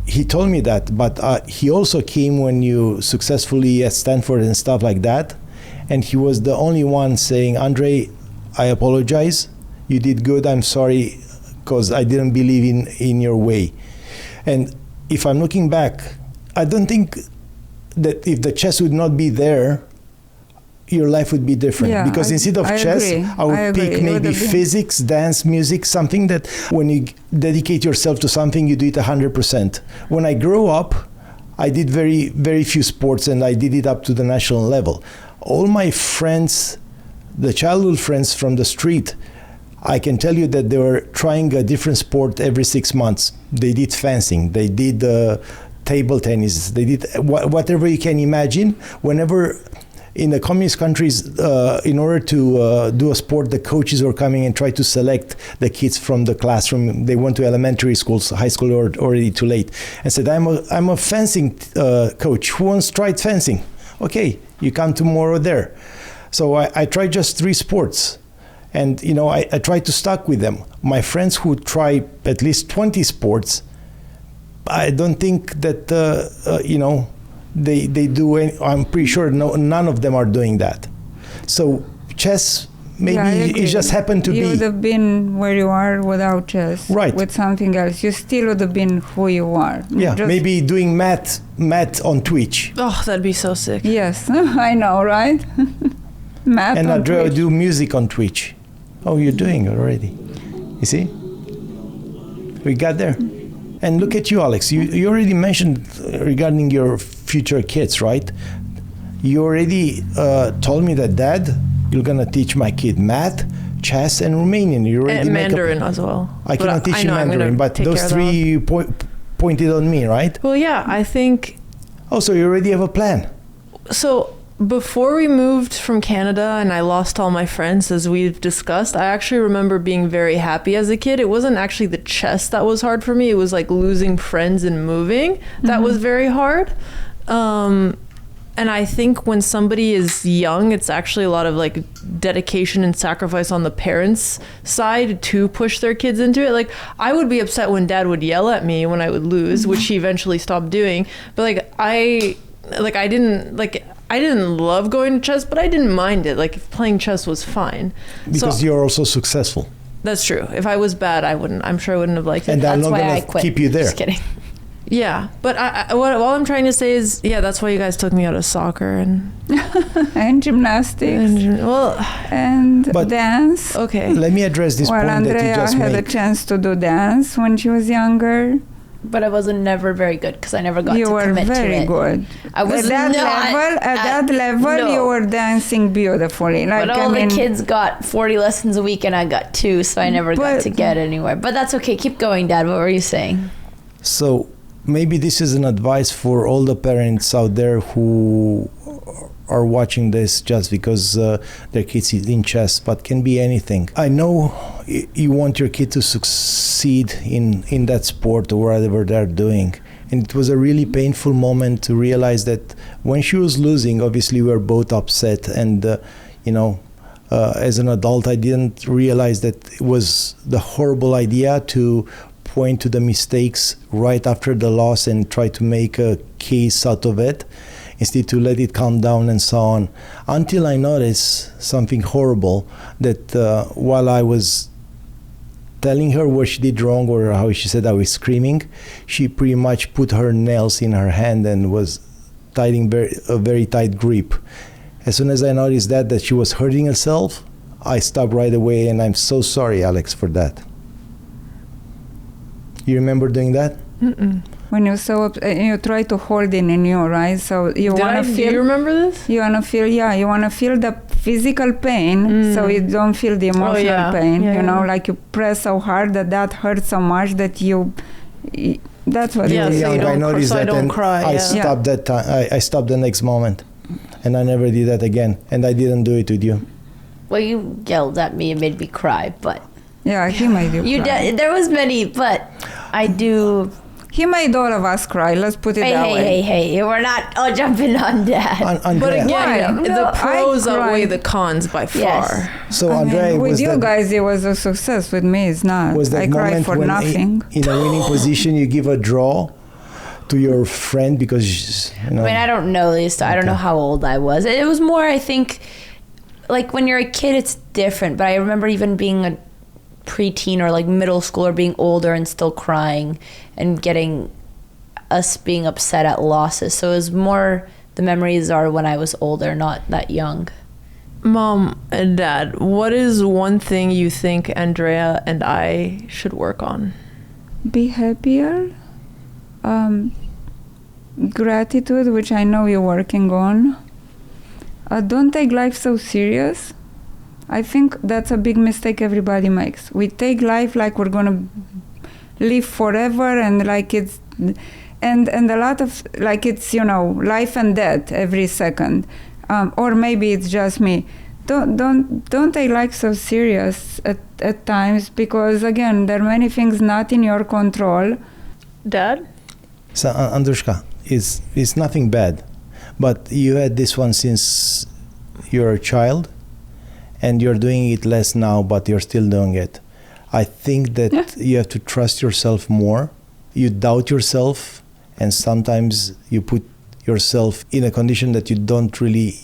he told me that, but he also came when you successfully at Stanford and stuff like that, and he was the only one saying, Andre, I apologize, you did good, I'm sorry, because I didn't believe in your way. And if I'm looking back, I don't think that if the chess would not be there, your life would be different. Yeah, because instead of chess, I would pick maybe physics, dance, music, something that when you dedicate yourself to something, you do it 100%. When I grew up, I did very, very few sports, and I did it up to the national level. All my friends, the childhood friends from the street, I can tell you that they were trying a different sport every 6 months. They did fencing, they did table tennis, they did whatever you can imagine. Whenever in the communist countries, in order to do a sport, the coaches were coming and try to select the kids from the classroom. They went to elementary schools, high school, or already too late, and said, I'm a fencing coach. Who wants to try fencing? Okay, you come tomorrow there. So I tried just 3 sports. And, I tried to stuck with them. My friends who try at least 20 sports, I don't think that, they do any, I'm pretty sure none of them are doing that. So chess, maybe it just happened to be. You would have been where you are without chess. Right. With something else. You still would have been who you are. Yeah, maybe doing math on Twitch. Oh, that'd be so sick. Yes, I know, right? Math and on Andrea Twitch. do music on Twitch. Oh, you're doing it already. You see? We got there. And look at you, Alex. You already mentioned regarding your future kids, right? You already told me that, Dad, you're going to teach my kid math, chess, and Romanian. You already and Mandarin as well. I cannot teach you Mandarin, but those 3 you pointed on me, right? Well, yeah, I think... Oh, so you already have a plan. So... Before we moved from Canada and I lost all my friends, as we've discussed, I actually remember being very happy as a kid. It wasn't actually the chess that was hard for me. It was like losing friends and moving. That was very hard. And I think when somebody is young, it's actually a lot of like dedication and sacrifice on the parents' side to push their kids into it. Like I would be upset when Dad would yell at me when I would lose, which he eventually stopped doing. But I didn't love going to chess, but I didn't mind it. Like playing chess was fine. Because you're also successful. That's true. If I was bad, I'm sure I wouldn't have liked it. And I'm That's not why I going to quit. keep you there. Just kidding. Yeah, but all I'm trying to say is, yeah, that's why you guys took me out of soccer and gymnastics and But- dance. okay. Let me address this Well, point that you Andrea just had a made. chance to do dance when she was younger. But I wasn't never very good because I never got You to were commit to very it. good. I was At that level, no. you were dancing beautifully. Like, But all the kids got 40 lessons a week and I got 2, so I never got But- to get anywhere. But that's okay. Keep going, Dad. What were you saying? So maybe this is an advice for all the parents out there who are watching this just because their kids is in chess, but can be anything. I know you want your kid to succeed in that sport or whatever they're doing. And it was a really painful moment to realize that when she was losing, obviously we were both upset. And, as an adult, I didn't realize that it was the horrible idea to point to the mistakes right after the loss and try to make a case out of it, instead to let it calm down and so on. Until I noticed something horrible, that while I was telling her what she did wrong or how she said I was screaming, she pretty much put her nails in her hand and was tightening a very tight grip. As soon as I noticed that she was hurting herself, I stopped right away, and I'm so sorry, Alex, for that. You remember doing that? Mm-mm. When you're you try to hold it in you, right? So you want to Do you feel. remember this? You want to feel, you want to feel the physical pain, so you don't feel the emotional pain. Yeah, you know, yeah. like you press so hard that hurts so much that that's what Yeah, it is. so you don't I noticed so I that, don't and cry, I yeah. stopped that time. I stopped the next moment, and I never did that again. And I didn't do it with you. Well, you yelled at me and made me cry, but Yeah, he made you cry. there was many, but I do. He made all of us cry. Let's put it that way. Hey, we're not all jumping on Dad. But Andrea, again, Why? the No, pros I outweigh cried. the cons by far. Yes. so I mean, Andrea, with was you that, guys, it was a success. With me, it's not. was that I cry moment for when nothing. in a winning position you give a draw to your friend because I mean, I don't know this. I don't know how old I was. It was more, I think, like when you're a kid, it's different. But I remember even being a preteen or like middle schooler, being older and still crying and getting us being upset at losses. So it was more, the memories are when I was older, not that young. Mom and Dad, what is one thing you think Andrea and I should work on? Be happier. Gratitude, which I know you're working on. Don't take life so serious. I think that's a big mistake everybody makes. We take life like we're gonna live forever, and like it's and a lot of like it's life and death every second, or maybe it's just me. Don't take life so serious at times, because again there are many things not in your control. Dad? So Andrushka, it's nothing bad, but you had this one since you're a child, and you're doing it less now, but you're still doing it. I think that you have to trust yourself more. You doubt yourself, and sometimes you put yourself in a condition that you don't really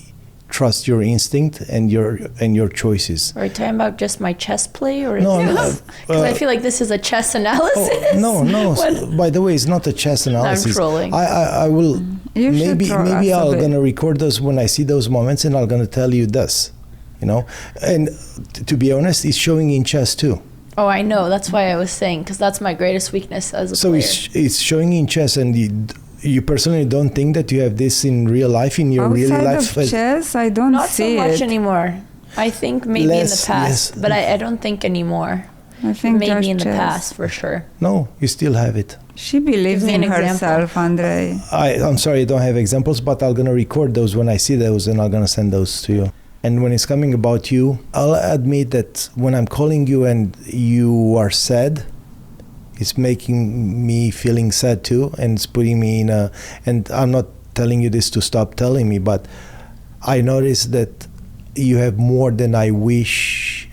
trust your instinct and your choices. Are you talking about just my chess play, or No, because I feel like this is a chess analysis? No. By the way, it's not a chess analysis. I'm trolling. I will. You should troll us Maybe a I'm bit. gonna record those when I see those moments, and I'm gonna tell you this. And to be honest, it's showing in chess too. Oh, I know. That's why I was saying, because that's my greatest weakness as a player. It's showing in chess, and you personally don't think that you have this in real life, in your real Outside life. of chess, I don't Not see so much it. anymore. I think maybe in the Less, past, yes. but I don't think anymore. I think Maybe just in the chess. past, for sure. No, you still have it. She believes Give me in an example. herself, Andre. I'm sorry, I don't have examples, but I'm gonna record those when I see those, and I'm gonna send those to you. And when it's coming about you, I'll admit that when I'm calling you and you are sad, it's making me feeling sad too, and it's putting me in a. And I'm not telling you this to stop telling me, but I noticed that you have more than I wish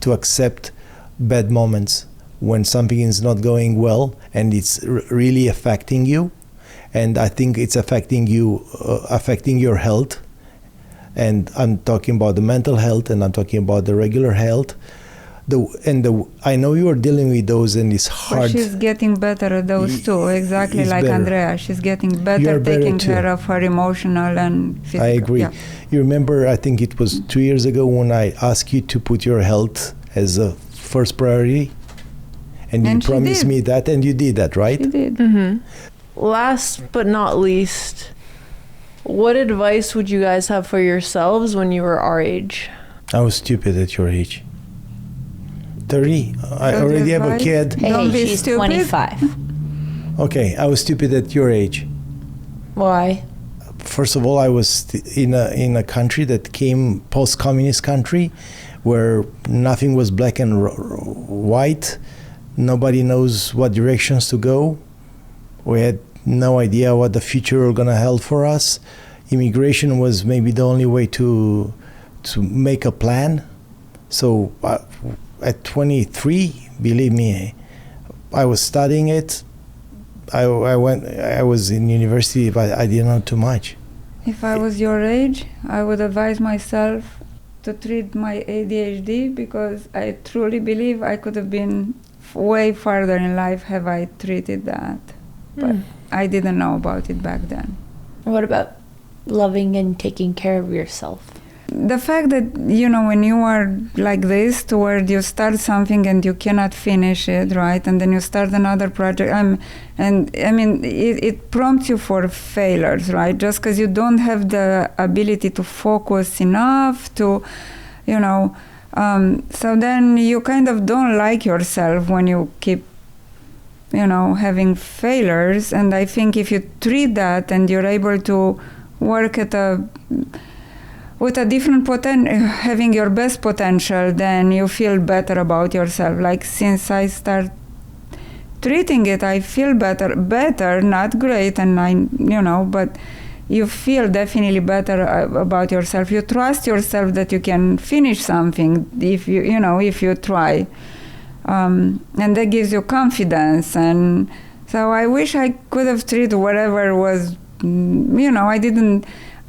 to accept bad moments when something is not going well and it's really affecting you. And I think it's affecting you, affecting your health. And I'm talking about the mental health, and I'm talking about the regular health. I know you are dealing with those, and it's hard. But she's getting better at those too, exactly It's like better. Andrea. She's getting better You're better taking too. care of her emotional and physical. I agree. Yeah. You remember, I think it was 2 years ago when I asked you to put your health as a first priority, and you And she promised did. me that, and you did that, right? She did. Mm-hmm. Last but not least, what advice would you guys have for yourselves when you were our age? I was stupid at your age. 30. I Good already have a advice. kid. Hey, Don't be she's stupid. 25. Okay, I was stupid at your age. Why? First of all, I was in a country that came post-communist country, where nothing was black and white. Nobody knows what directions to go. We had no idea what the future was gonna hold for us. Immigration was maybe the only way to make a plan. So at 23, believe me, I was studying it. I was in university, but I didn't know too much. If I was your age, I would advise myself to treat my ADHD, because I truly believe I could have been way farther in life have I treated that. But I didn't know about it back then. What about loving and taking care of yourself? The fact that, when you are like this, to where you start something and you cannot finish it, right? And then you start another project. It prompts you for failures, right? Just because you don't have the ability to focus enough to, so then you kind of don't like yourself when you keep, having failures. And I think if you treat that and you're able to work with a different having your best potential, then you feel better about yourself. Like, since I start treating it, I feel better, not great, and but you feel definitely better about yourself. You trust yourself that you can finish something if you try. And that gives you confidence. And so I wish I could have treated whatever was,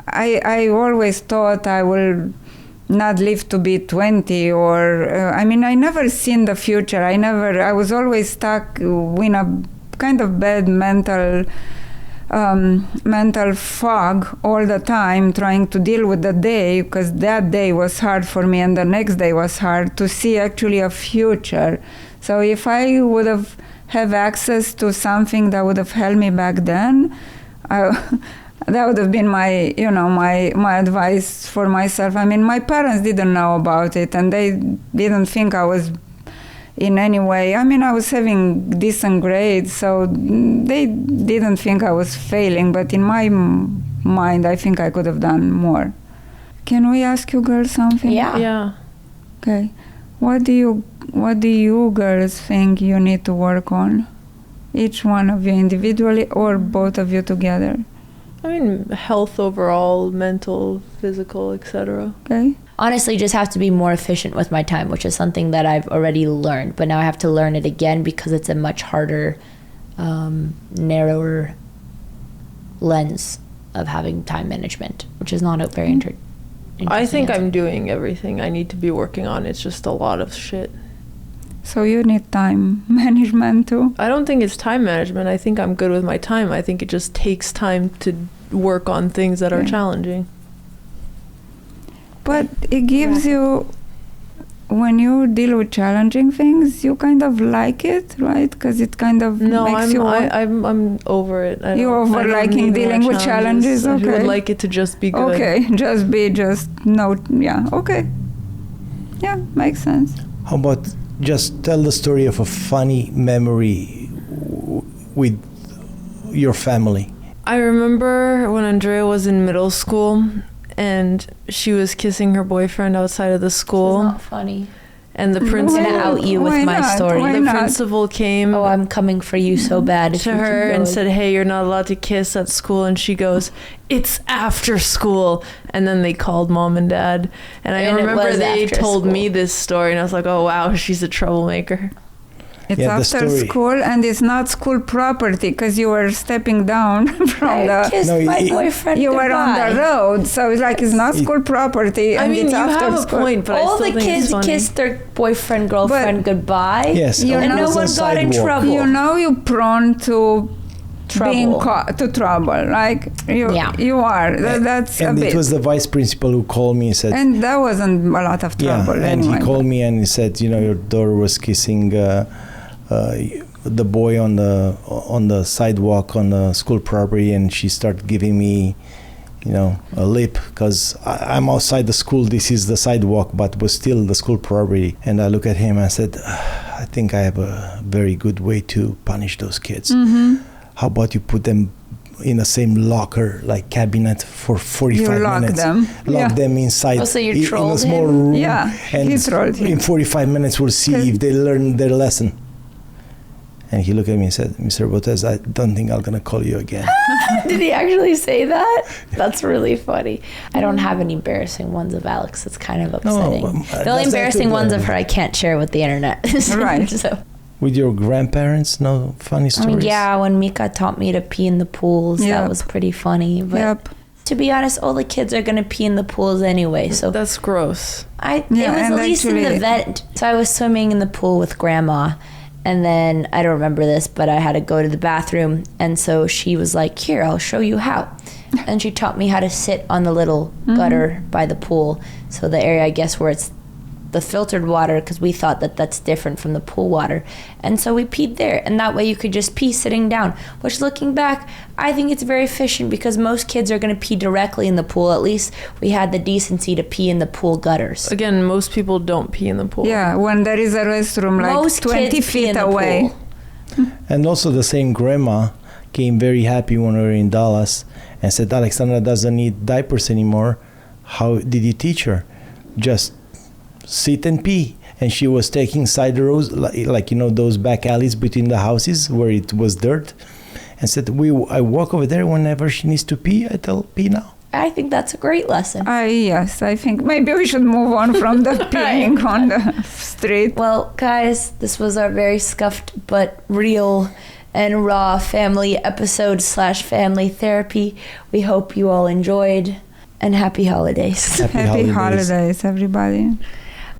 I always thought I will not live to be 20, or I never seen the future. I was always stuck in a kind of bad mental fog all the time, trying to deal with the day, because that day was hard for me and the next day was hard to see actually a future. So if I would have access to something that would have held me back then, that would have been my advice for myself. My parents didn't know about it, and they didn't think I was in any way. I was having decent grades, so they didn't think I was failing. But in my mind, I think I could have done more. Can we ask you girls something? Yeah. Okay. What do you girls think you need to work on? Each one of you individually, or both of you together? Health overall, mental, physical, etc. Okay. Honestly, just have to be more efficient with my time, which is something that I've already learned, but now I have to learn it again because it's a much harder, narrower lens of having time management, which is not a very interesting I think answer. I'm doing everything I need to be working on. It's just a lot of shit. So you need time management too? I don't think it's time management. I think I'm good with my time. I think it just takes time to work on things that are Okay. challenging. But it gives you, when you deal with challenging things, you kind of like it, right? Because it kind of makes you want. I'm over it. You're over I don't liking need dealing more with challenges, I okay. would like it to just be good. Okay, okay. Yeah, makes sense. How about just tell the story of a funny memory with your family? I remember when Andrea was in middle school and she was kissing her boyfriend outside of the It's school. not funny. And the I'm principal gonna out you with Why my not? story. Why the not? principal came Oh, I'm coming for you so bad. if to you keep her and going. said, "Hey, you're not allowed to kiss at school." And she goes, "It's after school." And then they called mom and dad. And I And it remember was they after told school. me this story, and I was like, "Oh wow, she's a troublemaker." It's Yeah, the after story. school, and it's not school property because you were stepping down from I the. kissed No, my it- boyfriend You were on the goodbye. road, so it's like it's not school property, I and mean, it's you after have a school. point, but I All still the think it's kids funny. kissed their boyfriend, girlfriend goodbye. Yes, You on know- the And no one got in sidewalk. trouble. You know you're prone to being Trouble. caught to trouble. Like Yeah. you are. That's And a it bit. was the vice principal who called me and said, And that wasn't a lot of yeah, trouble. and anyway, he called me and he said, your daughter was kissing the boy on the sidewalk on the school property, and she started giving me, a lip because I'm outside the school. This is the sidewalk, but was still the school property. And I look at him and I said, I think I have a very good way to punish those kids. Mm-hmm. How about you put them in the same locker, like cabinet, for 45 You lock minutes? them. Lock Yeah. them inside Oh, so you in a trolled small him? room. Yeah, and he trolled him. in 45 minutes we'll see if they learn their lesson. And he looked at me and said, Mr. Botez, I don't think I'm going to call you again. Did he actually say that? That's really funny. I don't have any embarrassing ones of Alex. It's kind of upsetting. The only that's embarrassing not ones too of her I can't share with the internet. Right. So, With your grandparents, no funny I stories? mean, yeah, when Mika taught me to pee in the pools, that Yep. was pretty funny. But Yep. to be honest, all the kids are going to pee in the pools anyway. So That's gross. Yeah, it was and at least in the actually- vent. So I was swimming in the pool with grandma. And then I don't remember this, but I had to go to the bathroom. And so she was like, here, I'll show you how. And she taught me how to sit on the little gutter by the pool. So the area, I guess, where it's the filtered water, because we thought that that's different from the pool water. And so we peed there. And that way you could just pee sitting down, which looking back, I think it's very efficient because most kids are going to pee directly in the pool. At least we had the decency to pee in the pool gutters. Again, most people don't pee in the pool. Yeah, when there is a restroom like Most 20 kids pee feet in the away. pool. And also the same grandma came very happy when we were in Dallas and said, Alexandra doesn't need diapers anymore. How did you teach her? Just sit and pee. And she was taking side roads, like those back alleys between the houses where it was dirt, and said, I walk over there whenever she needs to pee. I tell pee now. I think that's a great lesson. Yes, I think maybe we should move on from the peeing on the street. Well, guys, this was our very scuffed but real and raw family episode / family therapy. We hope you all enjoyed, and happy holidays. Happy holidays, everybody.